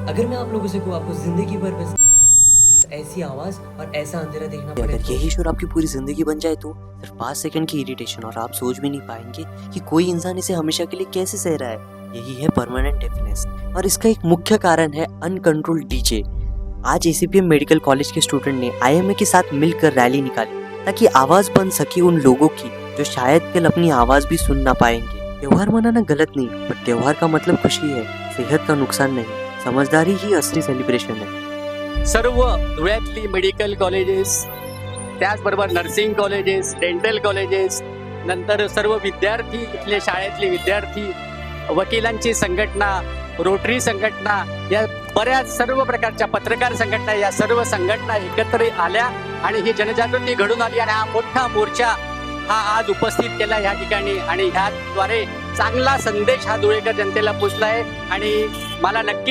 अगर मैं आप लोगों से कहूँ आपको जिंदगी भर बस ऐसी आवाज और ऐसा अंधेरा देखना पड़े, अगर यही शोर आपकी पूरी जिंदगी बन जाए तो सिर्फ 5 सेकंड की इरिटेशन और आप सोच भी नहीं पाएंगे कि कोई इंसान इसे हमेशा के लिए कैसे सह रहा है। यही है परमानेंट डेफनेस और इसका एक मुख्य कारण है अनकंट्रोल्ड डीजे। आज एसीपीएम मेडिकल कॉलेज के स्टूडेंट ने आईएमए के साथ मिलकर रैली निकाली ताकि आवाज बन सके उन लोगों की जो शायद कल अपनी आवाज भी सुन ना पाएंगे। त्योहार मनाना गलत नहीं, पर त्योहार का मतलब खुशी है, सेहत का नुकसान नहीं। समझदारी ही असली सेलिब्रेशन है। सर्व धुळ्यातली मेडिकल कॉलेजेस, त्याचबरोबर नर्सिंग कॉलेजेस, डेंटल कॉलेजेस, नंतर सर्व विद्यार्थी, इथले शाळेतले विद्यार्थी, वकिलांची संघटना, रोटरी संघटना, या बऱ्याच सर्व प्रकारच्या पत्रकार संघटना, या सर्व संघटना एकत्र आल्या आणि ही जनजागृती घडून आली आणि हा मोठा मोर्चा हा आज उपस्थित केला या ठिकाणी आणि ह्याद्वारे चांगला संदेश हा धुळेकर जनतेला पोचला आहे आणि मला नक्कीच